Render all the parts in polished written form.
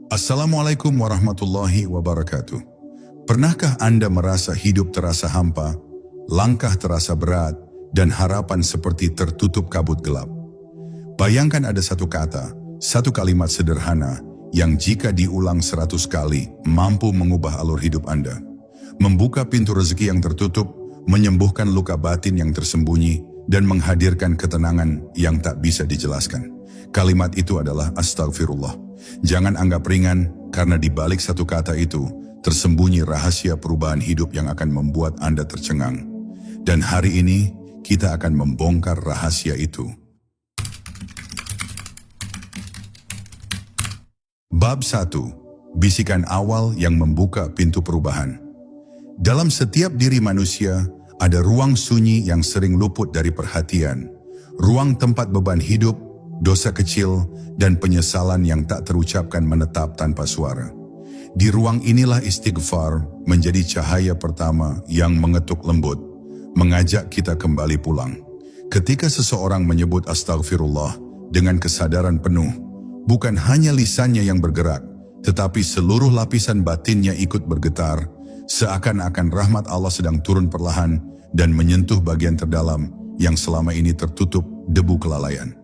Assalamualaikum warahmatullahi wabarakatuh. Pernahkah Anda merasa hidup terasa hampa, langkah terasa berat, dan harapan seperti tertutup kabut gelap? Bayangkan ada satu kata, satu kalimat sederhana yang jika diulang 100 kali mampu mengubah alur hidup Anda. Membuka pintu rezeki yang tertutup, menyembuhkan luka batin yang tersembunyi, dan menghadirkan ketenangan yang tak bisa dijelaskan. Kalimat itu adalah astagfirullah. Jangan anggap ringan, karena di balik satu kata itu, tersembunyi rahasia perubahan hidup yang akan membuat Anda tercengang. Dan hari ini, kita akan membongkar rahasia itu. Bab 1. Bisikan awal yang membuka pintu perubahan. Dalam setiap diri manusia, ada ruang sunyi yang sering luput dari perhatian. Ruang tempat beban hidup, dosa kecil, dan penyesalan yang tak terucapkan menetap tanpa suara. Di ruang inilah istighfar menjadi cahaya pertama yang mengetuk lembut, mengajak kita kembali pulang. Ketika seseorang menyebut astagfirullah dengan kesadaran penuh, bukan hanya lisannya yang bergerak, tetapi seluruh lapisan batinnya ikut bergetar, seakan-akan rahmat Allah sedang turun perlahan dan menyentuh bagian terdalam yang selama ini tertutup debu kelalaian.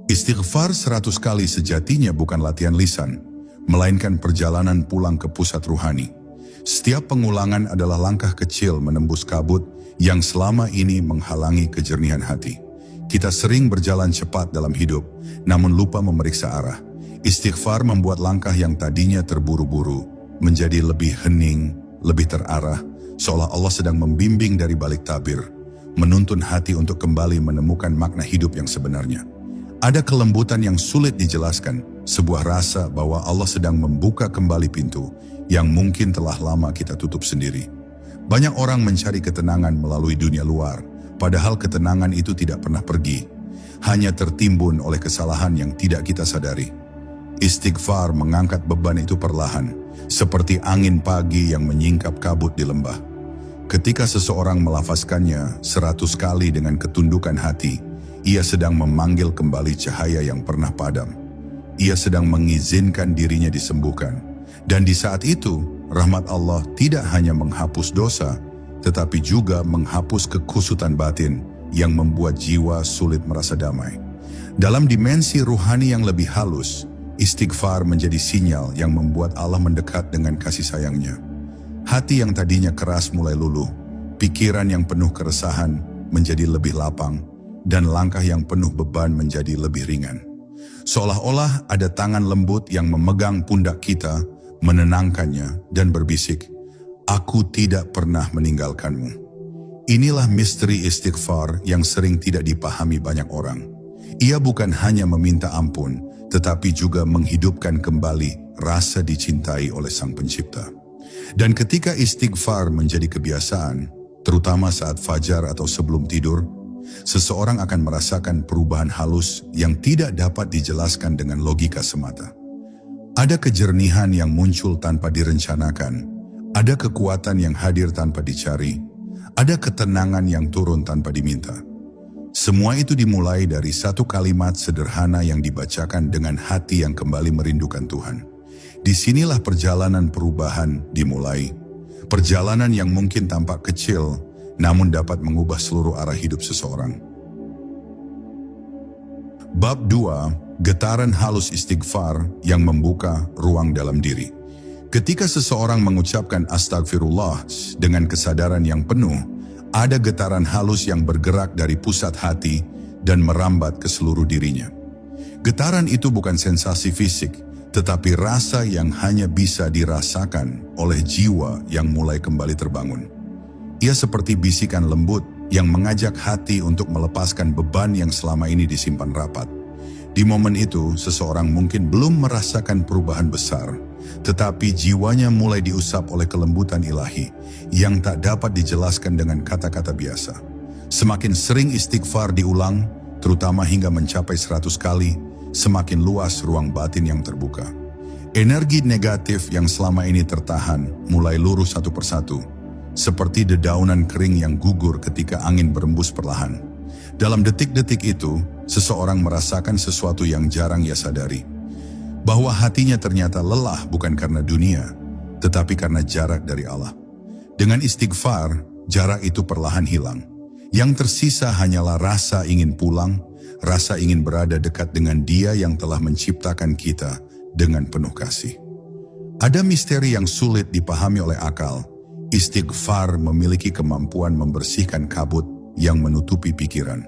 Istighfar 100 kali sejatinya bukan latihan lisan, melainkan perjalanan pulang ke pusat ruhani. Setiap pengulangan adalah langkah kecil menembus kabut yang selama ini menghalangi kejernihan hati. Kita sering berjalan cepat dalam hidup, namun lupa memeriksa arah. Istighfar membuat langkah yang tadinya terburu-buru menjadi lebih hening, lebih terarah, seolah Allah sedang membimbing dari balik tabir, menuntun hati untuk kembali menemukan makna hidup yang sebenarnya. Ada kelembutan yang sulit dijelaskan, sebuah rasa bahwa Allah sedang membuka kembali pintu yang mungkin telah lama kita tutup sendiri. Banyak orang mencari ketenangan melalui dunia luar, padahal ketenangan itu tidak pernah pergi, hanya tertimbun oleh kesalahan yang tidak kita sadari. Istighfar mengangkat beban itu perlahan, seperti angin pagi yang menyingkap kabut di lembah. Ketika seseorang melafazkannya 100 kali dengan ketundukan hati, ia sedang memanggil kembali cahaya yang pernah padam. Ia sedang mengizinkan dirinya disembuhkan. Dan di saat itu, rahmat Allah tidak hanya menghapus dosa, tetapi juga menghapus kekusutan batin yang membuat jiwa sulit merasa damai. Dalam dimensi ruhani yang lebih halus, istighfar menjadi sinyal yang membuat Allah mendekat dengan kasih sayangnya. Hati yang tadinya keras mulai luluh, pikiran yang penuh keresahan menjadi lebih lapang, dan langkah yang penuh beban menjadi lebih ringan. Seolah-olah ada tangan lembut yang memegang pundak kita, menenangkannya dan berbisik, "Aku tidak pernah meninggalkanmu." Inilah misteri istighfar yang sering tidak dipahami banyak orang. Ia bukan hanya meminta ampun, tetapi juga menghidupkan kembali rasa dicintai oleh Sang Pencipta. Dan ketika istighfar menjadi kebiasaan, terutama saat fajar atau sebelum tidur, seseorang akan merasakan perubahan halus yang tidak dapat dijelaskan dengan logika semata. Ada kejernihan yang muncul tanpa direncanakan, ada kekuatan yang hadir tanpa dicari, ada ketenangan yang turun tanpa diminta. Semua itu dimulai dari satu kalimat sederhana yang dibacakan dengan hati yang kembali merindukan Tuhan. Disinilah perjalanan perubahan dimulai. Perjalanan yang mungkin tampak kecil, namun dapat mengubah seluruh arah hidup seseorang. Bab 2. Getaran halus istighfar yang membuka ruang dalam diri. Ketika seseorang mengucapkan astagfirullah dengan kesadaran yang penuh, ada getaran halus yang bergerak dari pusat hati dan merambat ke seluruh dirinya. Getaran itu bukan sensasi fisik, tetapi rasa yang hanya bisa dirasakan oleh jiwa yang mulai kembali terbangun. Ia seperti bisikan lembut yang mengajak hati untuk melepaskan beban yang selama ini disimpan rapat. Di momen itu, seseorang mungkin belum merasakan perubahan besar, tetapi jiwanya mulai diusap oleh kelembutan ilahi yang tak dapat dijelaskan dengan kata-kata biasa. Semakin sering istighfar diulang, terutama hingga mencapai 100 kali, semakin luas ruang batin yang terbuka. Energi negatif yang selama ini tertahan mulai lurus satu persatu, seperti dedaunan kering yang gugur ketika angin berembus perlahan. Dalam detik-detik itu, seseorang merasakan sesuatu yang jarang ia sadari. bahwa hatinya ternyata lelah bukan karena dunia, tetapi karena jarak dari Allah. Dengan istighfar, jarak itu perlahan hilang. Yang tersisa hanyalah rasa ingin pulang, rasa ingin berada dekat dengan Dia yang telah menciptakan kita dengan penuh kasih. Ada misteri yang sulit dipahami oleh akal. Istighfar memiliki kemampuan membersihkan kabut yang menutupi pikiran.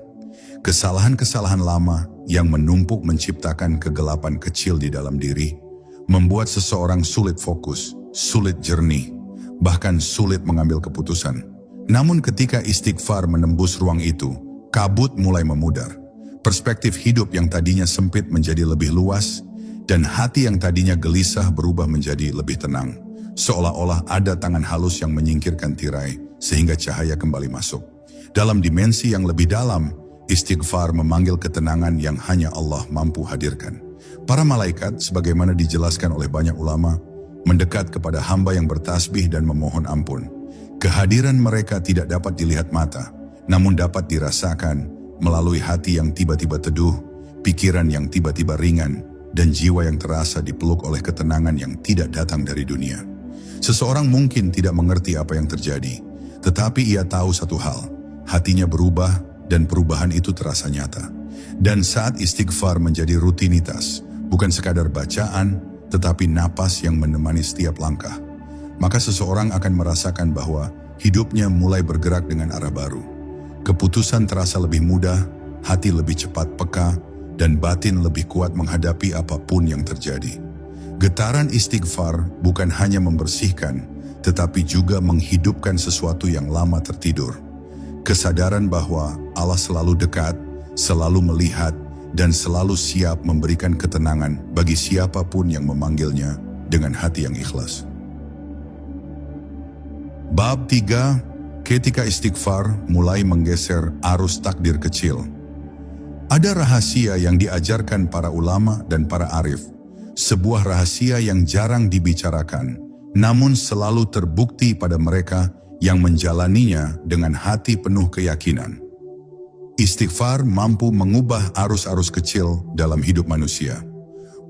Kesalahan-kesalahan lama yang menumpuk menciptakan kegelapan kecil di dalam diri, membuat seseorang sulit fokus, sulit jernih, bahkan sulit mengambil keputusan. Namun ketika istighfar menembus ruang itu, kabut mulai memudar. Perspektif hidup yang tadinya sempit menjadi lebih luas, dan hati yang tadinya gelisah berubah menjadi lebih tenang. Seolah-olah ada tangan halus yang menyingkirkan tirai, sehingga cahaya kembali masuk. Dalam dimensi yang lebih dalam, istighfar memanggil ketenangan yang hanya Allah mampu hadirkan. Para malaikat, sebagaimana dijelaskan oleh banyak ulama, mendekat kepada hamba yang bertasbih dan memohon ampun. Kehadiran mereka tidak dapat dilihat mata, namun dapat dirasakan melalui hati yang tiba-tiba teduh, pikiran yang tiba-tiba ringan, dan jiwa yang terasa dipeluk oleh ketenangan yang tidak datang dari dunia. Seseorang mungkin tidak mengerti apa yang terjadi, tetapi ia tahu satu hal, hatinya berubah dan perubahan itu terasa nyata. Dan saat istighfar menjadi rutinitas, bukan sekadar bacaan, tetapi napas yang menemani setiap langkah, maka seseorang akan merasakan bahwa hidupnya mulai bergerak dengan arah baru. Keputusan terasa lebih mudah, hati lebih cepat peka, dan batin lebih kuat menghadapi apapun yang terjadi. Getaran istighfar bukan hanya membersihkan, tetapi juga menghidupkan sesuatu yang lama tertidur. Kesadaran bahwa Allah selalu dekat, selalu melihat, dan selalu siap memberikan ketenangan bagi siapapun yang memanggilnya dengan hati yang ikhlas. Bab 3, ketika istighfar mulai menggeser arus takdir kecil. Ada rahasia yang diajarkan para ulama dan para arif, sebuah rahasia yang jarang dibicarakan, namun selalu terbukti pada mereka yang menjalaninya dengan hati penuh keyakinan. Istighfar mampu mengubah arus-arus kecil dalam hidup manusia.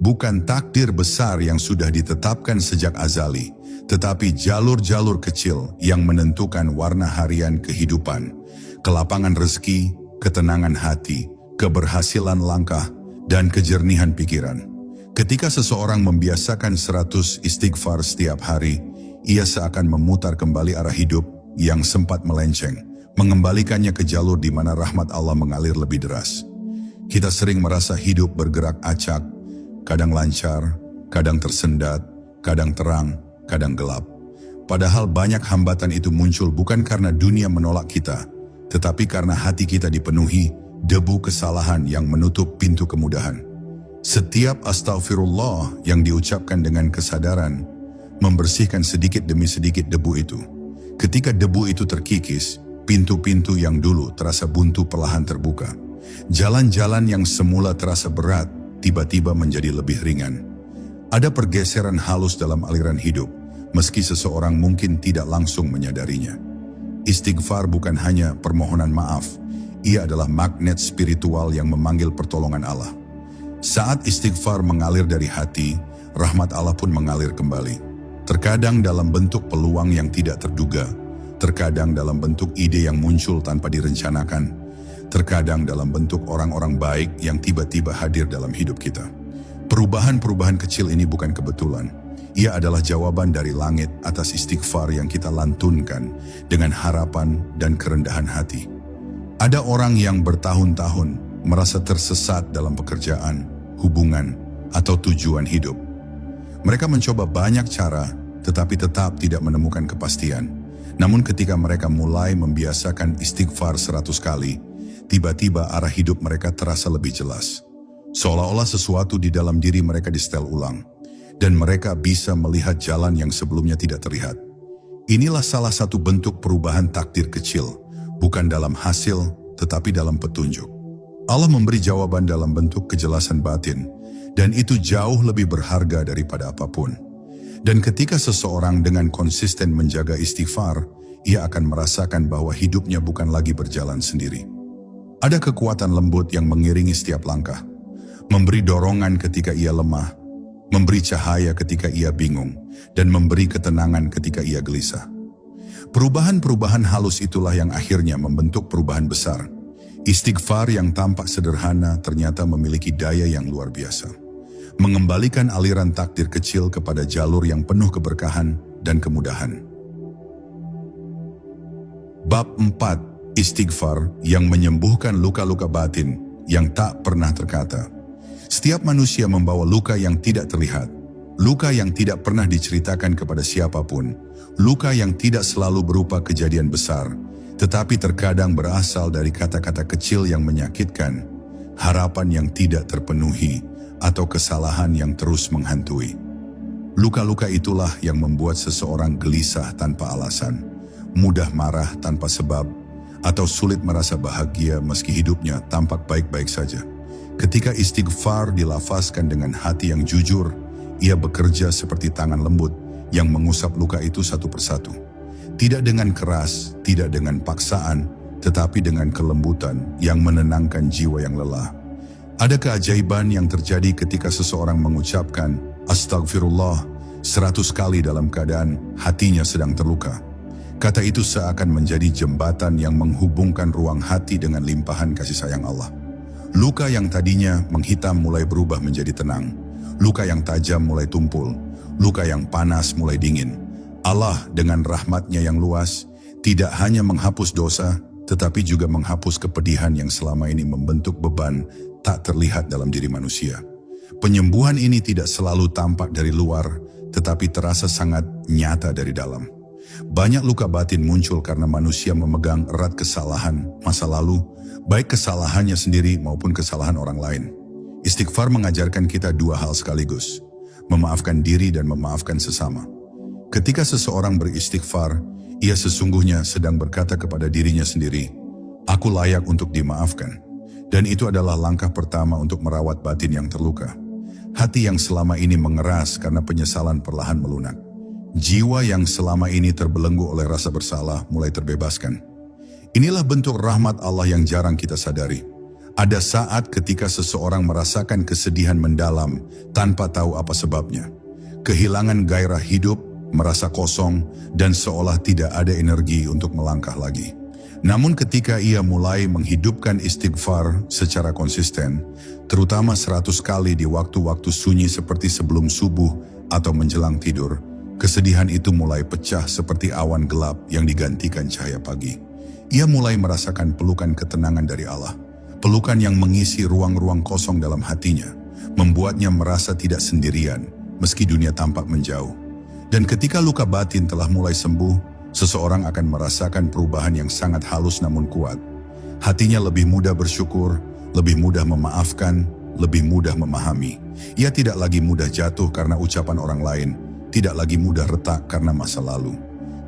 Bukan takdir besar yang sudah ditetapkan sejak azali, tetapi jalur-jalur kecil yang menentukan warna harian kehidupan, kelapangan rezeki, ketenangan hati, keberhasilan langkah, dan kejernihan pikiran. Ketika seseorang membiasakan 100 istighfar setiap hari, ia seakan memutar kembali arah hidup yang sempat melenceng, mengembalikannya ke jalur di mana rahmat Allah mengalir lebih deras. Kita sering merasa hidup bergerak acak, kadang lancar, kadang tersendat, kadang terang, kadang gelap. Padahal banyak hambatan itu muncul bukan karena dunia menolak kita, tetapi karena hati kita dipenuhi debu kesalahan yang menutup pintu kemudahan. Setiap astagfirullah yang diucapkan dengan kesadaran, membersihkan sedikit demi sedikit debu itu. Ketika debu itu terkikis, pintu-pintu yang dulu terasa buntu perlahan terbuka. Jalan-jalan yang semula terasa berat, tiba-tiba menjadi lebih ringan. Ada pergeseran halus dalam aliran hidup, meski seseorang mungkin tidak langsung menyadarinya. Istighfar bukan hanya permohonan maaf, ia adalah magnet spiritual yang memanggil pertolongan Allah. Saat istighfar mengalir dari hati, rahmat Allah pun mengalir kembali. Terkadang dalam bentuk peluang yang tidak terduga, terkadang dalam bentuk ide yang muncul tanpa direncanakan, terkadang dalam bentuk orang-orang baik yang tiba-tiba hadir dalam hidup kita. Perubahan-perubahan kecil ini bukan kebetulan. Ia adalah jawaban dari langit atas istighfar yang kita lantunkan dengan harapan dan kerendahan hati. Ada orang yang bertahun-tahun merasa tersesat dalam pekerjaan, hubungan, atau tujuan hidup. Mereka mencoba banyak cara, tetapi tetap tidak menemukan kepastian. Namun ketika mereka mulai membiasakan istighfar 100 kali, tiba-tiba arah hidup mereka terasa lebih jelas. Seolah-olah sesuatu di dalam diri mereka disetel ulang, dan mereka bisa melihat jalan yang sebelumnya tidak terlihat. Inilah salah satu bentuk perubahan takdir kecil, bukan dalam hasil, tetapi dalam petunjuk. Allah memberi jawaban dalam bentuk kejelasan batin, dan itu jauh lebih berharga daripada apapun. Dan ketika seseorang dengan konsisten menjaga istighfar, ia akan merasakan bahwa hidupnya bukan lagi berjalan sendiri. Ada kekuatan lembut yang mengiringi setiap langkah, memberi dorongan ketika ia lemah, memberi cahaya ketika ia bingung, dan memberi ketenangan ketika ia gelisah. Perubahan-perubahan halus itulah yang akhirnya membentuk perubahan besar. Istighfar yang tampak sederhana ternyata memiliki daya yang luar biasa. Mengembalikan aliran takdir kecil kepada jalur yang penuh keberkahan dan kemudahan. Bab 4. Istighfar yang menyembuhkan luka-luka batin yang tak pernah terkata. Setiap manusia membawa luka yang tidak terlihat, luka yang tidak pernah diceritakan kepada siapapun, luka yang tidak selalu berupa kejadian besar, tetapi terkadang berasal dari kata-kata kecil yang menyakitkan, harapan yang tidak terpenuhi, atau kesalahan yang terus menghantui. Luka-luka itulah yang membuat seseorang gelisah tanpa alasan, mudah marah tanpa sebab, atau sulit merasa bahagia meski hidupnya tampak baik-baik saja. Ketika istighfar dilafazkan dengan hati yang jujur, ia bekerja seperti tangan lembut yang mengusap luka itu satu persatu. Tidak dengan keras, tidak dengan paksaan, tetapi dengan kelembutan yang menenangkan jiwa yang lelah. Ada keajaiban yang terjadi ketika seseorang mengucapkan Astagfirullah 100 kali dalam keadaan hatinya sedang terluka. Kata itu seakan menjadi jembatan yang menghubungkan ruang hati dengan limpahan kasih sayang Allah. Luka yang tadinya menghitam mulai berubah menjadi tenang. Luka yang tajam mulai tumpul. Luka yang panas mulai dingin. Allah dengan rahmat-Nya yang luas tidak hanya menghapus dosa, tetapi juga menghapus kepedihan yang selama ini membentuk beban tak terlihat dalam diri manusia. Penyembuhan ini tidak selalu tampak dari luar, tetapi terasa sangat nyata dari dalam. Banyak luka batin muncul karena manusia memegang erat kesalahan masa lalu, baik kesalahannya sendiri maupun kesalahan orang lain. Istighfar mengajarkan kita dua hal sekaligus, memaafkan diri dan memaafkan sesama. Ketika seseorang beristighfar, ia sesungguhnya sedang berkata kepada dirinya sendiri, "Aku layak untuk dimaafkan." Dan itu adalah langkah pertama untuk merawat batin yang terluka. Hati yang selama ini mengeras karena penyesalan perlahan melunak. Jiwa yang selama ini terbelenggu oleh rasa bersalah mulai terbebaskan. Inilah bentuk rahmat Allah yang jarang kita sadari. Ada saat ketika seseorang merasakan kesedihan mendalam tanpa tahu apa sebabnya. Kehilangan gairah hidup, merasa kosong, dan seolah tidak ada energi untuk melangkah lagi. Namun ketika ia mulai menghidupkan istighfar secara konsisten, terutama 100 kali di waktu-waktu sunyi seperti sebelum subuh atau menjelang tidur, kesedihan itu mulai pecah seperti awan gelap yang digantikan cahaya pagi. Ia mulai merasakan pelukan ketenangan dari Allah. Pelukan yang mengisi ruang-ruang kosong dalam hatinya, membuatnya merasa tidak sendirian, meski dunia tampak menjauh. Dan ketika luka batin telah mulai sembuh, seseorang akan merasakan perubahan yang sangat halus namun kuat. Hatinya lebih mudah bersyukur, lebih mudah memaafkan, lebih mudah memahami. Ia tidak lagi mudah jatuh karena ucapan orang lain, tidak lagi mudah retak karena masa lalu.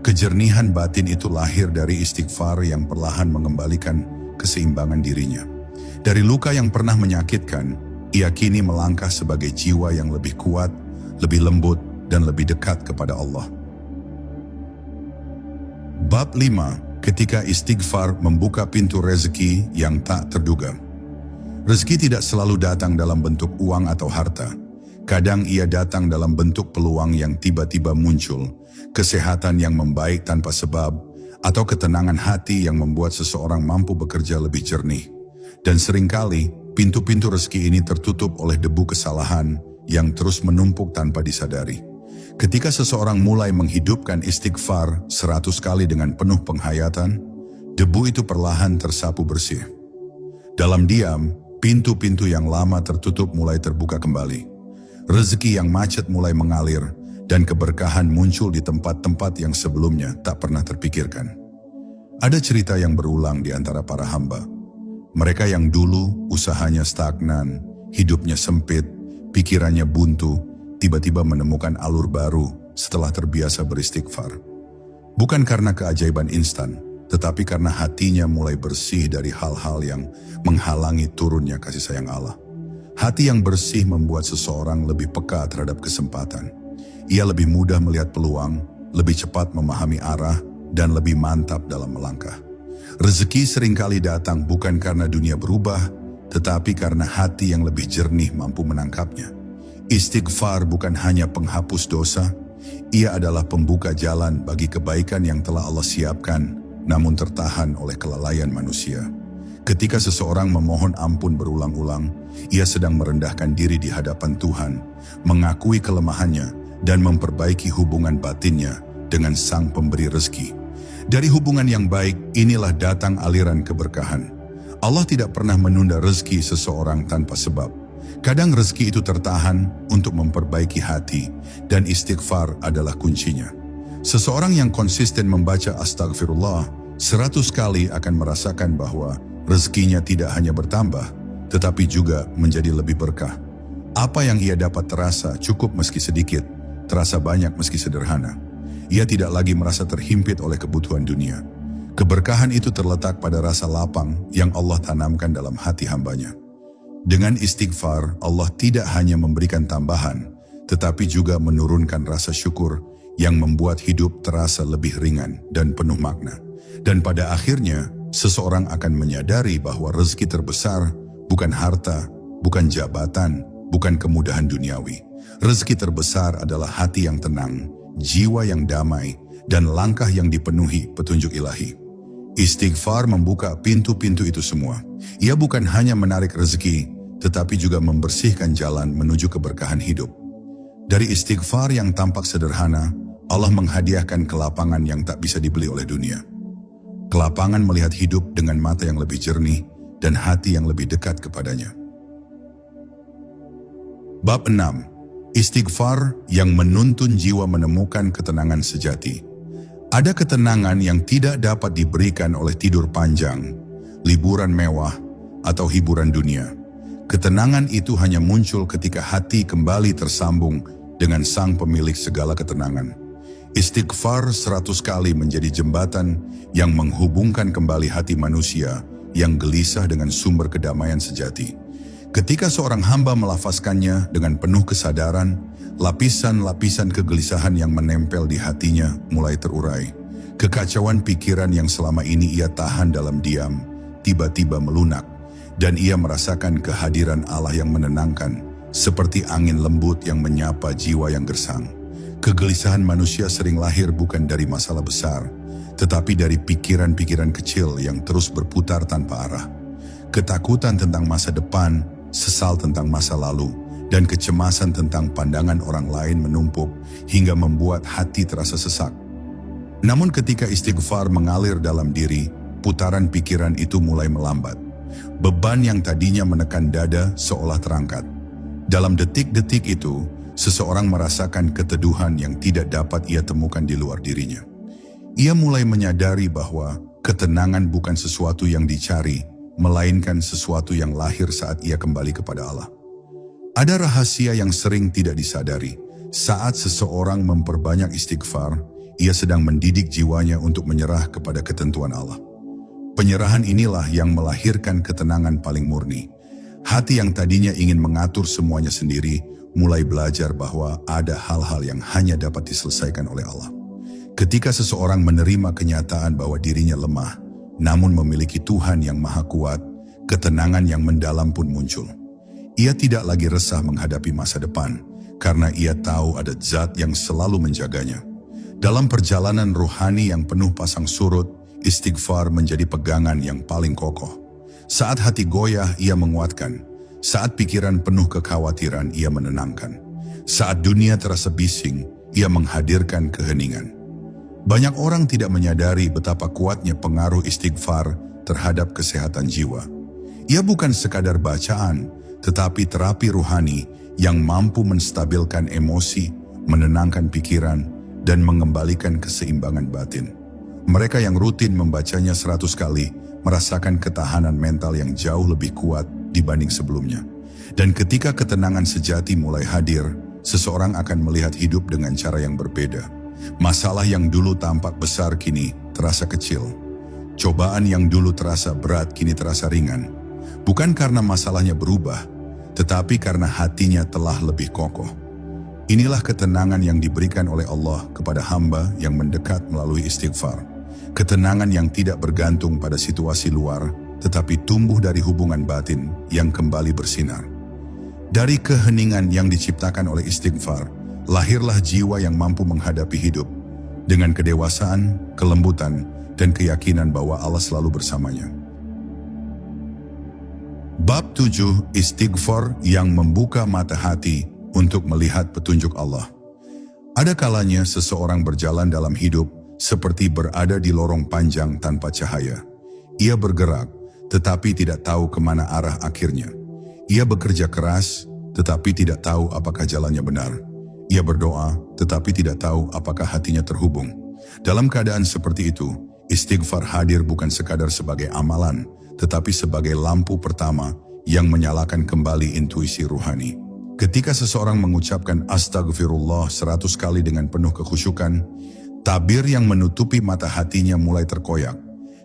Kejernihan batin itu lahir dari istighfar yang perlahan mengembalikan keseimbangan dirinya. Dari luka yang pernah menyakitkan, ia kini melangkah sebagai jiwa yang lebih kuat, lebih lembut, dan lebih dekat kepada Allah. Bab 5. Ketika istighfar membuka pintu rezeki yang tak terduga. Rezeki tidak selalu datang dalam bentuk uang atau harta. Kadang ia datang dalam bentuk peluang yang tiba-tiba muncul, kesehatan yang membaik tanpa sebab, atau ketenangan hati yang membuat seseorang mampu bekerja lebih jernih. Dan seringkali, pintu-pintu rezeki ini tertutup oleh debu kesalahan yang terus menumpuk tanpa disadari. Ketika seseorang mulai menghidupkan istighfar 100 kali dengan penuh penghayatan, debu itu perlahan tersapu bersih. Dalam diam, pintu-pintu yang lama tertutup mulai terbuka kembali. Rezeki yang macet mulai mengalir, dan keberkahan muncul di tempat-tempat yang sebelumnya tak pernah terpikirkan. Ada cerita yang berulang di antara para hamba. Mereka yang dulu usahanya stagnan, hidupnya sempit, pikirannya buntu, tiba-tiba menemukan alur baru setelah terbiasa beristighfar. Bukan karena keajaiban instan, tetapi karena hatinya mulai bersih dari hal-hal yang menghalangi turunnya kasih sayang Allah. Hati yang bersih membuat seseorang lebih peka terhadap kesempatan. Ia lebih mudah melihat peluang, lebih cepat memahami arah, dan lebih mantap dalam melangkah. Rezeki seringkali datang bukan karena dunia berubah, tetapi karena hati yang lebih jernih mampu menangkapnya. Istighfar bukan hanya penghapus dosa, ia adalah pembuka jalan bagi kebaikan yang telah Allah siapkan, namun tertahan oleh kelalaian manusia. Ketika seseorang memohon ampun berulang-ulang, ia sedang merendahkan diri di hadapan Tuhan, mengakui kelemahannya, dan memperbaiki hubungan batinnya dengan Sang Pemberi rezeki. Dari hubungan yang baik, inilah datang aliran keberkahan. Allah tidak pernah menunda rezeki seseorang tanpa sebab. Kadang rezeki itu tertahan untuk memperbaiki hati, dan istighfar adalah kuncinya. Seseorang yang konsisten membaca astagfirullah 100 kali akan merasakan bahwa rezekinya tidak hanya bertambah, tetapi juga menjadi lebih berkah. Apa yang ia dapat terasa cukup meski sedikit, terasa banyak meski sederhana. Ia tidak lagi merasa terhimpit oleh kebutuhan dunia. Keberkahan itu terletak pada rasa lapang yang Allah tanamkan dalam hati hambanya. Dengan istighfar, Allah tidak hanya memberikan tambahan, tetapi juga menurunkan rasa syukur yang membuat hidup terasa lebih ringan dan penuh makna. Dan pada akhirnya, seseorang akan menyadari bahwa rezeki terbesar bukan harta, bukan jabatan, bukan kemudahan duniawi. Rezeki terbesar adalah hati yang tenang, jiwa yang damai, dan langkah yang dipenuhi petunjuk ilahi. Istighfar membuka pintu-pintu itu semua. Ia bukan hanya menarik rezeki, tetapi juga membersihkan jalan menuju keberkahan hidup. Dari istighfar yang tampak sederhana, Allah menghadiahkan kelapangan yang tak bisa dibeli oleh dunia. Kelapangan melihat hidup dengan mata yang lebih jernih dan hati yang lebih dekat kepadanya. Bab 6. Istighfar yang menuntun jiwa menemukan ketenangan sejati. Ada ketenangan yang tidak dapat diberikan oleh tidur panjang, liburan mewah, atau hiburan dunia. Ketenangan itu hanya muncul ketika hati kembali tersambung dengan Sang Pemilik segala ketenangan. Istighfar 100 kali menjadi jembatan yang menghubungkan kembali hati manusia yang gelisah dengan sumber kedamaian sejati. Ketika seorang hamba melafazkannya dengan penuh kesadaran, lapisan-lapisan kegelisahan yang menempel di hatinya mulai terurai. Kekacauan pikiran yang selama ini ia tahan dalam diam, tiba-tiba melunak, dan ia merasakan kehadiran Allah yang menenangkan, seperti angin lembut yang menyapa jiwa yang gersang. Kegelisahan manusia sering lahir bukan dari masalah besar, tetapi dari pikiran-pikiran kecil yang terus berputar tanpa arah. Ketakutan tentang masa depan, sesal tentang masa lalu, dan kecemasan tentang pandangan orang lain menumpuk hingga membuat hati terasa sesak. Namun ketika istighfar mengalir dalam diri, putaran pikiran itu mulai melambat. Beban yang tadinya menekan dada seolah terangkat. Dalam detik-detik itu, seseorang merasakan keteduhan yang tidak dapat ia temukan di luar dirinya. Ia mulai menyadari bahwa ketenangan bukan sesuatu yang dicari, melainkan sesuatu yang lahir saat ia kembali kepada Allah. Ada rahasia yang sering tidak disadari. Saat seseorang memperbanyak istighfar, ia sedang mendidik jiwanya untuk menyerah kepada ketentuan Allah. Penyerahan inilah yang melahirkan ketenangan paling murni. Hati yang tadinya ingin mengatur semuanya sendiri, mulai belajar bahwa ada hal-hal yang hanya dapat diselesaikan oleh Allah. Ketika seseorang menerima kenyataan bahwa dirinya lemah, namun memiliki Tuhan yang Maha Kuat, ketenangan yang mendalam pun muncul. Ia tidak lagi resah menghadapi masa depan, karena ia tahu ada Zat yang selalu menjaganya. Dalam perjalanan rohani yang penuh pasang surut, istighfar menjadi pegangan yang paling kokoh. Saat hati goyah, ia menguatkan. Saat pikiran penuh kekhawatiran, ia menenangkan. Saat dunia terasa bising, ia menghadirkan keheningan. Banyak orang tidak menyadari betapa kuatnya pengaruh istighfar terhadap kesehatan jiwa. Ia bukan sekadar bacaan, tetapi terapi ruhani yang mampu menstabilkan emosi, menenangkan pikiran, dan mengembalikan keseimbangan batin. Mereka yang rutin membacanya 100 kali merasakan ketahanan mental yang jauh lebih kuat dibanding sebelumnya. Dan ketika ketenangan sejati mulai hadir, seseorang akan melihat hidup dengan cara yang berbeda. Masalah yang dulu tampak besar kini terasa kecil. Cobaan yang dulu terasa berat kini terasa ringan. Bukan karena masalahnya berubah, tetapi karena hatinya telah lebih kokoh. Inilah ketenangan yang diberikan oleh Allah kepada hamba yang mendekat melalui istighfar. Ketenangan yang tidak bergantung pada situasi luar, tetapi tumbuh dari hubungan batin yang kembali bersinar. Dari keheningan yang diciptakan oleh istighfar, lahirlah jiwa yang mampu menghadapi hidup dengan kedewasaan, kelembutan, dan keyakinan bahwa Allah selalu bersamanya. Bab 7. Istighfar yang membuka mata hati untuk melihat petunjuk Allah. Ada kalanya seseorang berjalan dalam hidup seperti berada di lorong panjang tanpa cahaya. Ia bergerak, tetapi tidak tahu kemana arah akhirnya. Ia bekerja keras, tetapi tidak tahu apakah jalannya benar. Ia berdoa, tetapi tidak tahu apakah hatinya terhubung. Dalam keadaan seperti itu, istighfar hadir bukan sekadar sebagai amalan, tetapi sebagai lampu pertama yang menyalakan kembali intuisi ruhani. Ketika seseorang mengucapkan astagfirullah 100 kali dengan penuh kekhusyukan, tabir yang menutupi mata hatinya mulai terkoyak,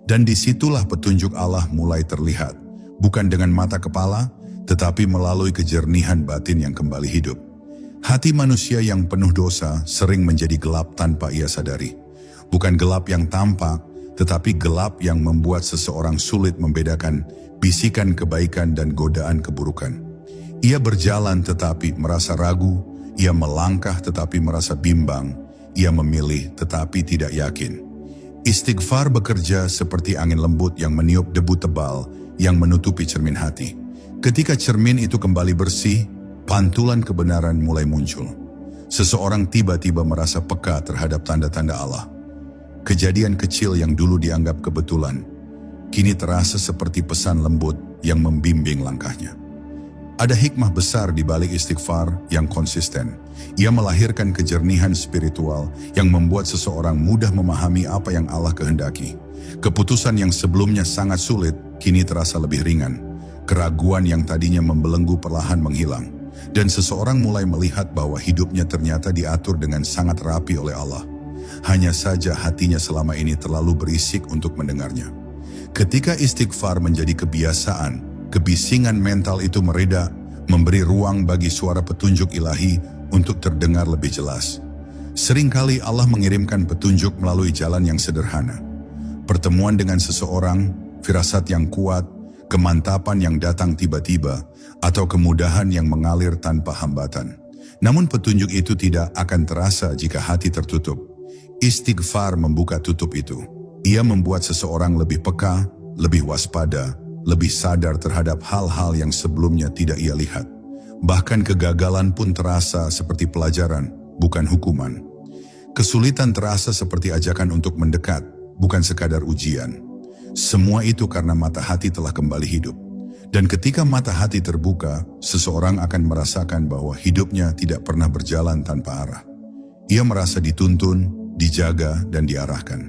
dan disitulah petunjuk Allah mulai terlihat, bukan dengan mata kepala, tetapi melalui kejernihan batin yang kembali hidup. Hati manusia yang penuh dosa sering menjadi gelap tanpa ia sadari. Bukan gelap yang tampak, tetapi gelap yang membuat seseorang sulit membedakan bisikan kebaikan dan godaan keburukan. Ia berjalan tetapi merasa ragu, ia melangkah tetapi merasa bimbang, ia memilih tetapi tidak yakin. Istighfar bekerja seperti angin lembut yang meniup debu tebal yang menutupi cermin hati. Ketika cermin itu kembali bersih, pantulan kebenaran mulai muncul. Seseorang tiba-tiba merasa peka terhadap tanda-tanda Allah. Kejadian kecil yang dulu dianggap kebetulan, kini terasa seperti pesan lembut yang membimbing langkahnya. Ada hikmah besar di balik istighfar yang konsisten. Ia melahirkan kejernihan spiritual yang membuat seseorang mudah memahami apa yang Allah kehendaki. Keputusan yang sebelumnya sangat sulit, kini terasa lebih ringan. Keraguan yang tadinya membelenggu perlahan menghilang. Dan seseorang mulai melihat bahwa hidupnya ternyata diatur dengan sangat rapi oleh Allah. Hanya saja hatinya selama ini terlalu berisik untuk mendengarnya. Ketika istighfar menjadi kebiasaan, kebisingan mental itu mereda, memberi ruang bagi suara petunjuk ilahi untuk terdengar lebih jelas. Seringkali Allah mengirimkan petunjuk melalui jalan yang sederhana. Pertemuan dengan seseorang, firasat yang kuat, kemantapan yang datang tiba-tiba, atau kemudahan yang mengalir tanpa hambatan. Namun petunjuk itu tidak akan terasa jika hati tertutup. Istighfar membuka tutup itu. Ia membuat seseorang lebih peka, lebih waspada, lebih sadar terhadap hal-hal yang sebelumnya tidak ia lihat. Bahkan kegagalan pun terasa seperti pelajaran, bukan hukuman. Kesulitan terasa seperti ajakan untuk mendekat, bukan sekadar ujian. Semua itu karena mata hati telah kembali hidup. Dan ketika mata hati terbuka, seseorang akan merasakan bahwa hidupnya tidak pernah berjalan tanpa arah. Ia merasa dituntun, dijaga, dan diarahkan.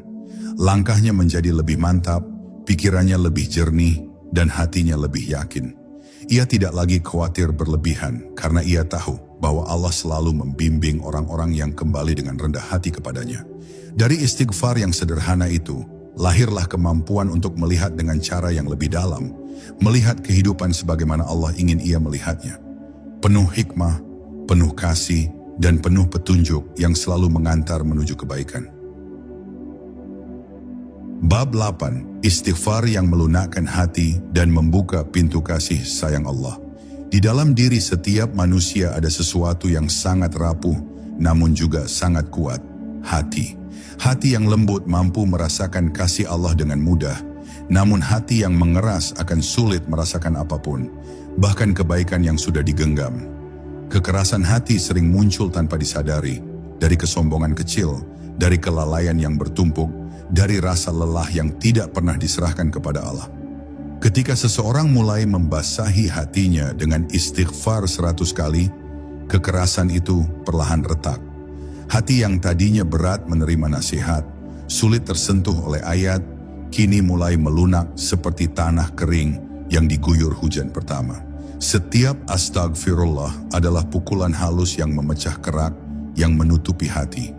Langkahnya menjadi lebih mantap, pikirannya lebih jernih, dan hatinya lebih yakin. Ia tidak lagi khawatir berlebihan karena ia tahu bahwa Allah selalu membimbing orang-orang yang kembali dengan rendah hati kepadanya. Dari istighfar yang sederhana itu, lahirlah kemampuan untuk melihat dengan cara yang lebih dalam, melihat kehidupan sebagaimana Allah ingin ia melihatnya. Penuh hikmah, penuh kasih, dan penuh petunjuk yang selalu mengantar menuju kebaikan. Bab 8. Istighfar yang melunakkan hati dan membuka pintu kasih sayang Allah. Di dalam diri setiap manusia ada sesuatu yang sangat rapuh, namun juga sangat kuat, hati. Hati yang lembut mampu merasakan kasih Allah dengan mudah, namun hati yang mengeras akan sulit merasakan apapun, bahkan kebaikan yang sudah digenggam. Kekerasan hati sering muncul tanpa disadari, dari kesombongan kecil, dari kelalaian yang bertumpuk, dari rasa lelah yang tidak pernah diserahkan kepada Allah. Ketika seseorang mulai membasahi hatinya dengan istighfar 100 kali, kekerasan itu perlahan retak. Hati yang tadinya berat menerima nasihat, sulit tersentuh oleh ayat, kini mulai melunak seperti tanah kering yang diguyur hujan pertama. Setiap astagfirullah adalah pukulan halus yang memecah kerak, yang menutupi hati.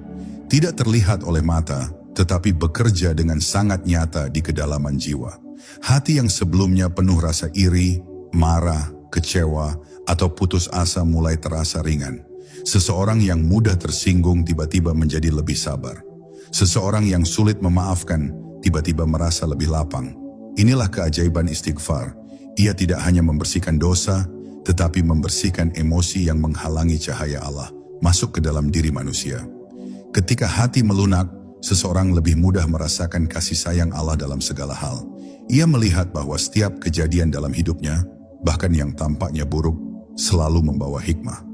Tidak terlihat oleh mata, tetapi bekerja dengan sangat nyata di kedalaman jiwa. Hati yang sebelumnya penuh rasa iri, marah, kecewa, atau putus asa mulai terasa ringan. Seseorang yang mudah tersinggung tiba-tiba menjadi lebih sabar. Seseorang yang sulit memaafkan tiba-tiba merasa lebih lapang. Inilah keajaiban istighfar. Ia tidak hanya membersihkan dosa, tetapi membersihkan emosi yang menghalangi cahaya Allah masuk ke dalam diri manusia. Ketika hati melunak, seseorang lebih mudah merasakan kasih sayang Allah dalam segala hal. Ia melihat bahwa setiap kejadian dalam hidupnya, bahkan yang tampaknya buruk, selalu membawa hikmah.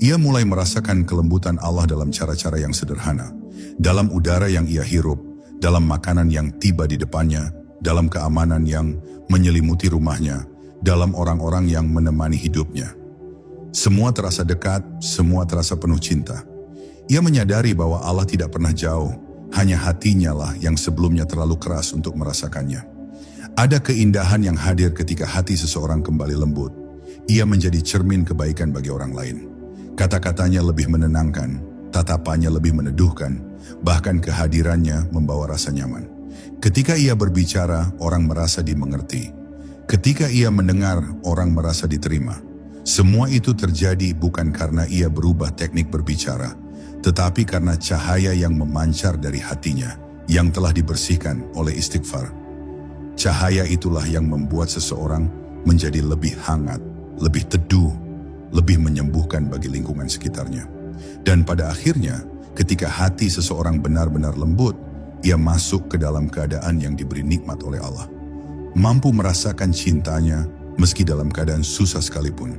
Ia mulai merasakan kelembutan Allah dalam cara-cara yang sederhana, dalam udara yang ia hirup, dalam makanan yang tiba di depannya, dalam keamanan yang menyelimuti rumahnya, dalam orang-orang yang menemani hidupnya. Semua terasa dekat, semua terasa penuh cinta. Ia menyadari bahwa Allah tidak pernah jauh, hanya hatinya lah yang sebelumnya terlalu keras untuk merasakannya. Ada keindahan yang hadir ketika hati seseorang kembali lembut. Ia menjadi cermin kebaikan bagi orang lain. Kata-katanya lebih menenangkan, tatapannya lebih meneduhkan, bahkan kehadirannya membawa rasa nyaman. Ketika ia berbicara, orang merasa dimengerti. Ketika ia mendengar, orang merasa diterima. Semua itu terjadi bukan karena ia berubah teknik berbicara, tetapi karena cahaya yang memancar dari hatinya, yang telah dibersihkan oleh istighfar. Cahaya itulah yang membuat seseorang menjadi lebih hangat, lebih teduh, lebih menyembuhkan bagi lingkungan sekitarnya. Dan pada akhirnya, ketika hati seseorang benar-benar lembut, ia masuk ke dalam keadaan yang diberi nikmat oleh Allah. Mampu merasakan cintanya meski dalam keadaan susah sekalipun.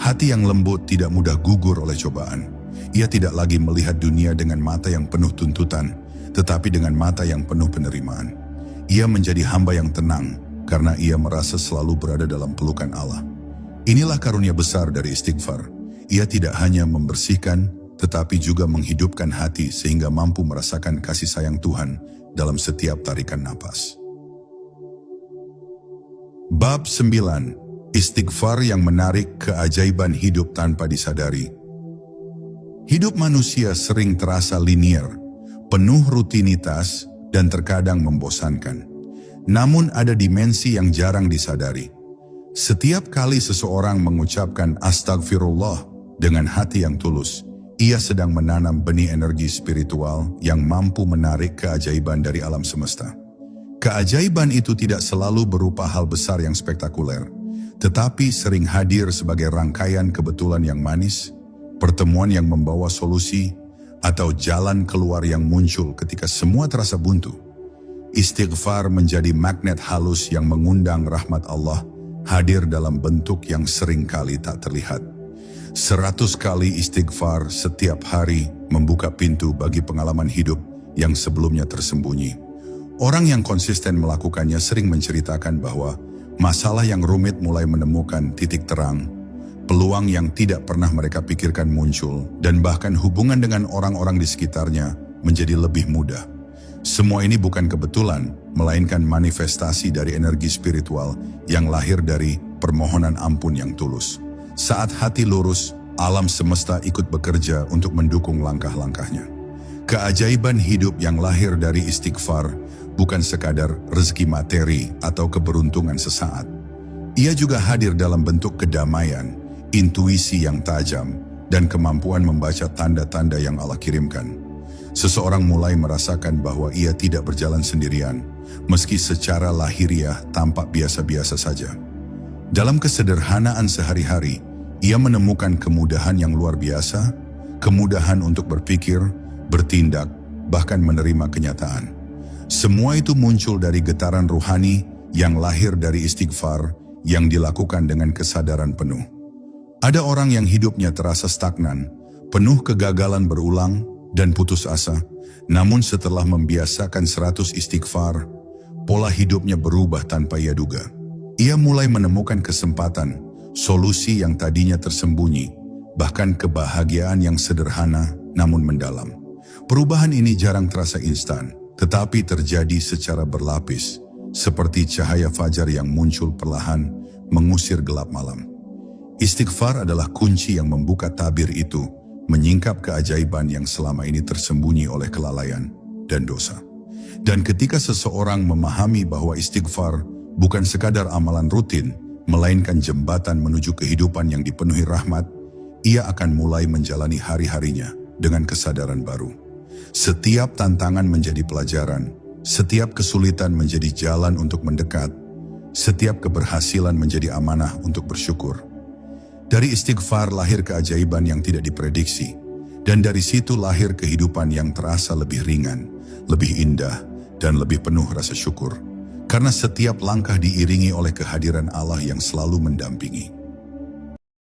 Hati yang lembut tidak mudah gugur oleh cobaan. Ia tidak lagi melihat dunia dengan mata yang penuh tuntutan, tetapi dengan mata yang penuh penerimaan. Ia menjadi hamba yang tenang karena ia merasa selalu berada dalam pelukan Allah. Inilah karunia besar dari istighfar. Ia tidak hanya membersihkan, tetapi juga menghidupkan hati sehingga mampu merasakan kasih sayang Tuhan dalam setiap tarikan napas. Bab 9. Istighfar yang menarik keajaiban hidup tanpa disadari. Hidup manusia sering terasa linear, penuh rutinitas, dan terkadang membosankan. Namun ada dimensi yang jarang disadari. Setiap kali seseorang mengucapkan astagfirullah dengan hati yang tulus, ia sedang menanam benih energi spiritual yang mampu menarik keajaiban dari alam semesta. Keajaiban itu tidak selalu berupa hal besar yang spektakuler, tetapi sering hadir sebagai rangkaian kebetulan yang manis, pertemuan yang membawa solusi, atau jalan keluar yang muncul ketika semua terasa buntu. Istighfar menjadi magnet halus yang mengundang rahmat Allah hadir dalam bentuk yang sering kali tak terlihat. 100 kali istighfar setiap hari membuka pintu bagi pengalaman hidup yang sebelumnya tersembunyi. Orang yang konsisten melakukannya sering menceritakan bahwa masalah yang rumit mulai menemukan titik terang, peluang yang tidak pernah mereka pikirkan muncul, dan bahkan hubungan dengan orang-orang di sekitarnya menjadi lebih mudah. Semua ini bukan kebetulan, melainkan manifestasi dari energi spiritual yang lahir dari permohonan ampun yang tulus. Saat hati lurus, alam semesta ikut bekerja untuk mendukung langkah-langkahnya. Keajaiban hidup yang lahir dari istighfar bukan sekadar rezeki materi atau keberuntungan sesaat. Ia juga hadir dalam bentuk kedamaian, intuisi yang tajam, dan kemampuan membaca tanda-tanda yang Allah kirimkan. Seseorang mulai merasakan bahwa ia tidak berjalan sendirian, meski secara lahiriah tampak biasa-biasa saja. Dalam kesederhanaan sehari-hari, ia menemukan kemudahan yang luar biasa, kemudahan untuk berpikir, bertindak, bahkan menerima kenyataan. Semua itu muncul dari getaran ruhani yang lahir dari istighfar yang dilakukan dengan kesadaran penuh. Ada orang yang hidupnya terasa stagnan, penuh kegagalan berulang dan putus asa, namun setelah membiasakan 100 istighfar, pola hidupnya berubah tanpa ia duga. Ia mulai menemukan kesempatan, solusi yang tadinya tersembunyi, bahkan kebahagiaan yang sederhana namun mendalam. Perubahan ini jarang terasa instan, tetapi terjadi secara berlapis, seperti cahaya fajar yang muncul perlahan mengusir gelap malam. Istighfar adalah kunci yang membuka tabir itu, menyingkap keajaiban yang selama ini tersembunyi oleh kelalaian dan dosa. Dan ketika seseorang memahami bahwa istighfar bukan sekadar amalan rutin, melainkan jembatan menuju kehidupan yang dipenuhi rahmat, ia akan mulai menjalani hari-harinya dengan kesadaran baru. Setiap tantangan menjadi pelajaran, setiap kesulitan menjadi jalan untuk mendekat, setiap keberhasilan menjadi amanah untuk bersyukur. Dari istighfar lahir keajaiban yang tidak diprediksi, dan dari situ lahir kehidupan yang terasa lebih ringan, lebih indah, dan lebih penuh rasa syukur. Karena setiap langkah diiringi oleh kehadiran Allah yang selalu mendampingi.